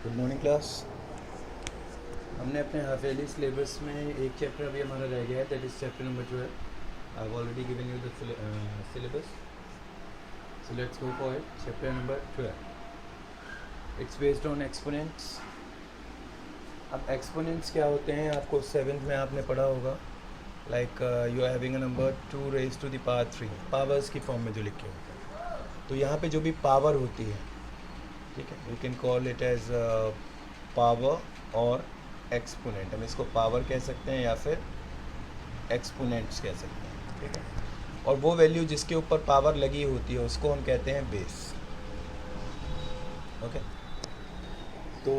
Good morning class. हमने अपने half yearly syllabus में एक चैप्टर अभी हमारा रह गया है, that is chapter number 12। I have already given you the syllabus, so let's go for it. Chapter number 12, it's based on exponents. अब एक्सपोनेंट्स क्या होते हैं आपको सेवन्थ में आपने पढ़ा होगा, like you are having a number 2 raise to the power 3, powers की फॉर्म में जो लिखे होते हैं। तो यहाँ पे जो भी पावर होती है, ठीक है, you can call it as power और एक्सपोनेंट। हम इसको पावर कह सकते हैं या फिर एक्सपोनेंट्स कह सकते हैं, ठीक है। और वो वैल्यू जिसके ऊपर पावर लगी होती है उसको हम कहते हैं बेस, ओके। तो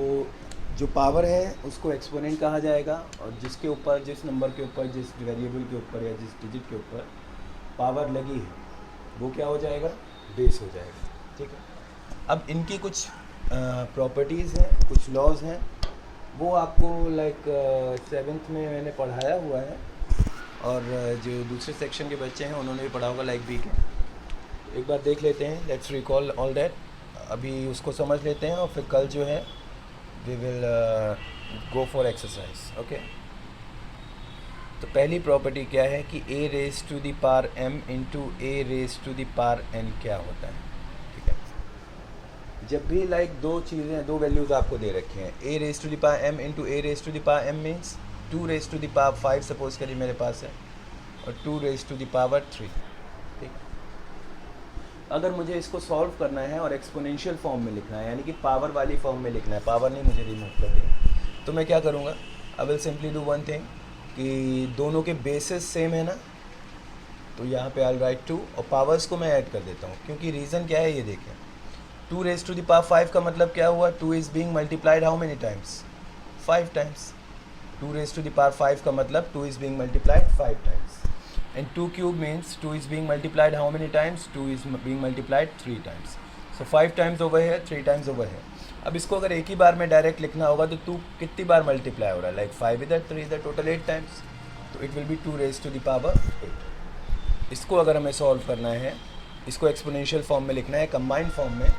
जो पावर है उसको एक्सपोनेंट कहा जाएगा, और जिसके ऊपर, जिस नंबर के ऊपर, जिस वेरिएबल के ऊपर या जिस डिजिट के ऊपर पावर लगी है वो क्या हो जाएगा, बेस हो जाएगा, ठीक है। अब इनकी कुछ प्रॉपर्टीज़ हैं, कुछ लॉज हैं, वो आपको लाइक सेवन्थ में मैंने पढ़ाया हुआ है, और जो दूसरे सेक्शन के बच्चे हैं उन्होंने भी पढ़ा होगा, लाइक बी के। एक बार देख लेते हैं, लेट्स रिकॉल ऑल दैट। अभी उसको समझ लेते हैं और फिर कल जो है we will go for exercise, okay. तो पहली प्रॉपर्टी क्या है कि a raise to the power m into a raise to the power n क्या होता है, ठीक है। जब भी लाइक दो चीज़ें, दो वैल्यूज़ आपको दे रखी हैं, a raise to the power m into a raise to the power m means 2 raise to the power 5 suppose करिए मेरे पास है, और 2 रेज टू द पावर 3, ठीक। अगर मुझे इसको सॉल्व करना है और एक्सपोनेंशियल फॉर्म में लिखना है, यानी कि पावर वाली फॉर्म में लिखना है, पावर नहीं मुझे रिमूव करनी है, तो मैं क्या करूँगा, I will simply do one thing कि दोनों के बेसिस सेम है ना, तो यहाँ पे आई राइट 2 और पावर्स को मैं ऐड कर देता हूँ, क्योंकि रीज़न क्या है ये देखें। 2 रेज टू द पावर 5 का मतलब क्या हुआ, 2 is being multiplied how many times, 5 times. 2 raise to the power 5 का मतलब 2 is being multiplied 5 times, and 2 cube means 2 is being multiplied how many times, 2 is being multiplied 3 times. So 5 times over है, 3 times over है। अब इसको अगर एक ही बार में direct लिखना होगा तो 2 कितनी बार मल्टीप्लाई हो रहा है, लाइक 5 इधर 3 इधर, टोटल 8 टाइम्स, तो it will be 2 raise to the power 8। इसको अगर हमें सॉल्व करना है, इसको एक्सपोनेंशियल फॉर्म में लिखना है, कंबाइंड फॉर्म में,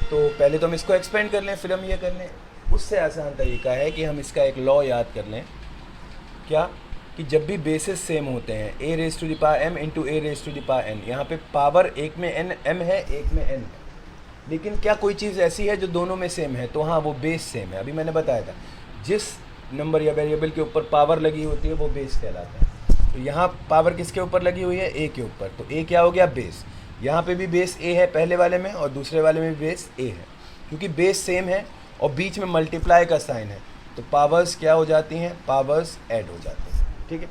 तो पहले तो हम इसको एक्सपेंड कर लें, फिर हम ये कर लें। उससे आसान तरीका है कि हम इसका एक लॉ याद कर लें, क्या, कि जब भी बेसिस सेम होते हैं, a raise to the power m into a raise to the power n, यहाँ पे पावर एक में n m है, एक में n है, लेकिन क्या कोई चीज़ ऐसी है जो दोनों में सेम है, तो हाँ वो बेस सेम है। अभी मैंने बताया था जिस नंबर या वेरिएबल के ऊपर पावर लगी होती है वो बेस कहलाता है। तो यहाँ पावर किसके ऊपर लगी हुई है, a के ऊपर, तो a क्या हो गया, बेस। यहाँ पे भी बेस a है पहले वाले में, और दूसरे वाले में बेस a है, क्योंकि बेस सेम है और बीच में मल्टीप्लाई का साइन है, तो पावर्स क्या हो जाती हैं, पावर्स ऐड हो जाती हैं, ठीक है।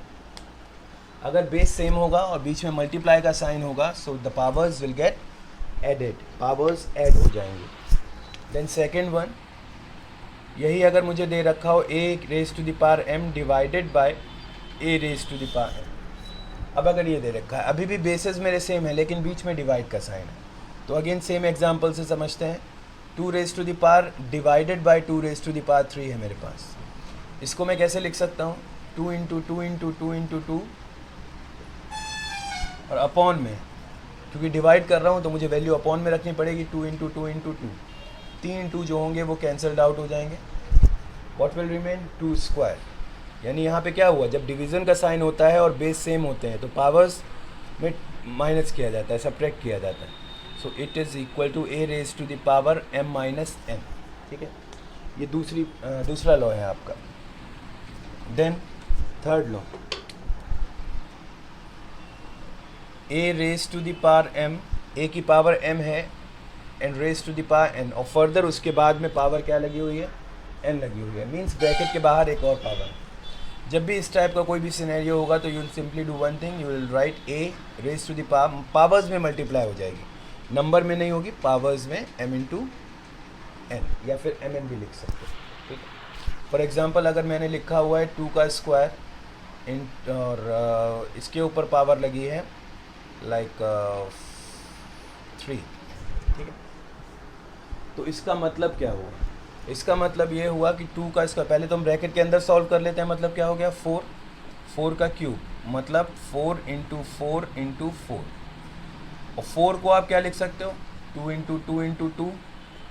अगर बेस सेम होगा और बीच में मल्टीप्लाई का साइन होगा, so the powers will get added, powers add हो जाएंगे। देन सेकेंड वन, यही अगर मुझे दे रखा हो a raise to the power m divided by a raise to the power m। अब अगर ये दे रखा है, अभी भी बेसिस मेरे सेम है लेकिन बीच में डिवाइड का साइन है, तो अगेन सेम एग्जांपल से समझते हैं। 2 raise to the power divided by 2 raise to the power 3 है मेरे पास, इसको मैं कैसे लिख सकता हूँ, 2 इंटू 2 इंटू 2 इंटू 2 और अपॉन में, क्योंकि डिवाइड कर रहा हूँ तो मुझे वैल्यू अपॉन में रखनी पड़ेगी, 2 इंटू 2 इंटू 2, 3 2 जो होंगे वो कैंसल्ड आउट हो जाएंगे, व्हाट विल रिमेन 2 स्क्वायर। यानी यहाँ पे क्या हुआ, जब डिवीज़न का साइन होता है और बेस सेम होते हैं तो पावर्स में माइनस किया जाता है, सब्ट्रैक्ट किया जाता है, so it is equal to a raise to the power m minus n, ठीक है। ये दूसरा लॉ है आपका। Then third law, a raise to the power m, a की पावर m है, and raise to the power n, और further उसके बाद में पावर क्या लगी हुई है, n लगी हुई है, मीन्स ब्रैकेट के बाहर एक और पावर। जब भी इस टाइप का कोई भी सिनेरियो होगा तो you will simply do one thing, you will write a raise to the power, powers में मल्टीप्लाई हो जाएगी, नंबर में नहीं होगी, पावर्स में m इंटू n, या फिर mn भी लिख सकते हो, ठीक है। फॉर एग्जांपल अगर मैंने लिखा हुआ है 2 का स्क्वायर इन, और इसके ऊपर पावर लगी है लाइक 3, ठीक है, तो इसका मतलब क्या हुआ, इसका मतलब ये हुआ कि 2 का इसका, पहले तो हम ब्रैकेट के अंदर सॉल्व कर लेते हैं, मतलब क्या हो गया 4, 4 का क्यूब मतलब 4 इंटू 4 इंटू 4, और 4 को आप क्या लिख सकते हो, 2 into 2 into 2,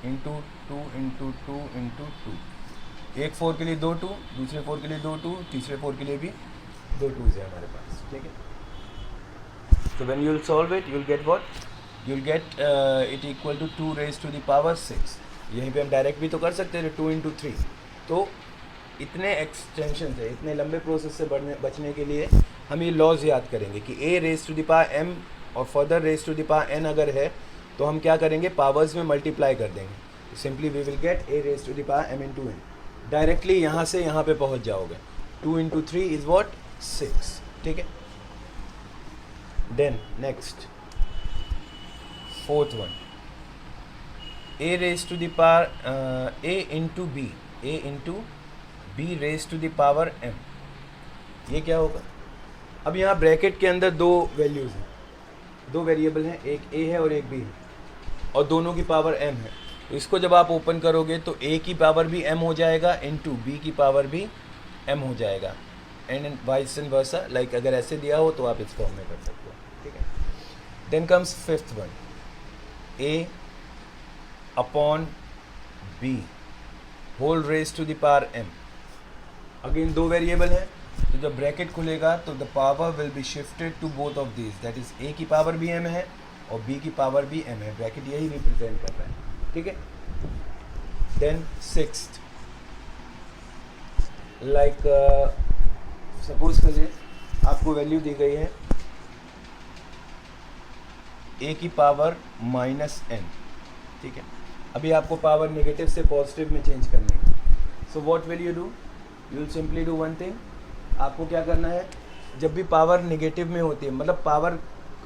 into two into two into two, एक 4 के लिए 2 2, दूसरे 4 के लिए 2 2, तीसरे 4 के लिए भी 2 2 है हमारे पास, ठीक है। So when you will solve it, you will get what? You will get it equal to 2 raised to the power 6. यहीं पे हम डायरेक्ट भी तो कर सकते हैं 2 इंटू 3। तो इतने एक्सटेंशन से, इतने लंबे प्रोसेस से बचने के लिए हम ये लॉज याद करेंगे कि a raise to the power m और further raise to the power n अगर है तो हम क्या करेंगे, पावर्स में मल्टीप्लाई कर देंगे। Simply we will get a raise to the power m into n। Directly यहाँ से यहाँ पे पहुँच जाओगे। 2 इंटू 3 इज़ वॉट? 6, ठीक है। Then next fourth one, a raise to the power a into b raise to the power m। ये क्या होगा? अब यहाँ ब्रैकेट के अंदर दो वैल्यूज़ हैं, दो वेरिएबल हैं, एक a है और एक b है, और दोनों की पावर m है। तो इसको जब आप ओपन करोगे तो a की पावर भी m हो जाएगा इंटू b की पावर भी m हो जाएगा, and vice and versa. Like अगर ऐसे दिया हो तो आप इस फॉर्म में कर सकते हो, ठीक है। Then comes fifth one, a upon b whole raise to the power m। Again दो वेरिएबल हैं, तो जब ब्रैकेट खुलेगा तो the power will be shifted to both of these, that is a की पावर भी m है और b की पावर भी m है। ब्रैकेट यही रिप्रेजेंट कर रहा है, ठीक है। देन सिक्स्थ, लाइक सपोज करिए आपको वैल्यू दी गई है a की पावर माइनस n, ठीक है। अभी आपको पावर नेगेटिव से पॉजिटिव में चेंज करनी है। So what will you do? You will simply do one thing. आपको क्या करना है, जब भी पावर नेगेटिव में होती है, मतलब पावर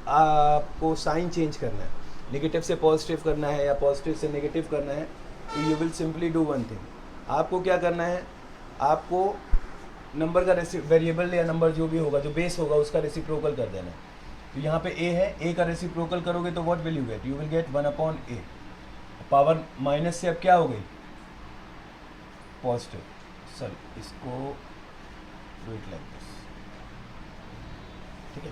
आपको साइन चेंज करना है, नेगेटिव से पॉजिटिव करना है या पॉजिटिव से नेगेटिव करना है, तो you will simply do one thing. आपको क्या करना है, आपको नंबर का वेरिएबल या नंबर जो भी होगा, जो बेस होगा, उसका रेसिप्रोकल कर देना है। तो यहाँ पे a है, a का रेसिप्रोकल करोगे तो what will you get? You will get 1 upon a। Power minus से अब क्या हो गई? पॉजिटिव। सर इसको डू इट लाइक दिस, ठीक है।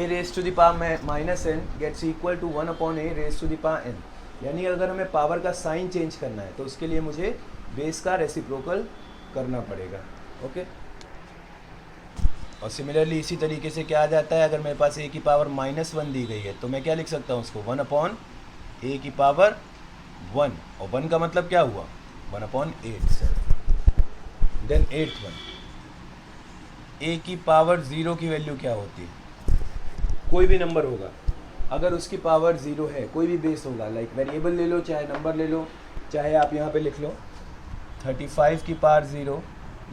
a raise to the power minus n gets equal to 1 upon a raise to the power n। यानी अगर हमें पावर का साइन चेंज करना है तो उसके लिए मुझे बेस का रेसिप्रोकल करना पड़ेगा, ओके। और सिमिलरली इसी तरीके से क्या आ जाता है, अगर मेरे पास a की पावर -1 दी गई है तो मैं क्या लिख सकता हूँ उसको? 1 अपॉन a की पावर 1, और 1 का मतलब क्या हुआ? 1 upon 8 sir. Then eighth one, a की पावर 0 की वैल्यू क्या होती है? कोई भी नंबर होगा, अगर उसकी पावर 0 है, कोई भी बेस होगा, लाइक वेरिएबल ले लो, चाहे नंबर ले लो, चाहे आप यहाँ पे लिख लो 35 की पावर 0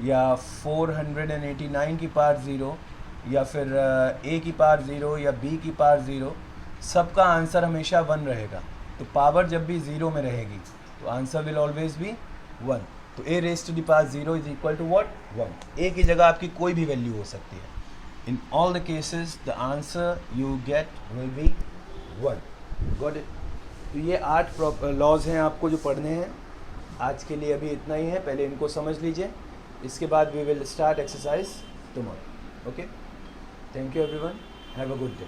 या 489 की पावर 0 या फिर a की पावर 0 या b की पावर 0, सबका आंसर हमेशा 1 रहेगा। तो पावर जब भी 0 में रहेगी तो आंसर विल ऑलवेज बी 1। तो a raise to the power 0 is equal to what? 1। a की जगह आपकी कोई भी वैल्यू हो सकती है। In all the cases the answer you get will be 1। Got it? तो ये 8 लॉज हैं आपको जो पढ़ने हैं। आज के लिए अभी इतना ही है, पहले इनको समझ लीजिए, इसके बाद we will start exercise tomorrow, okay. Thank you everyone, have a good day.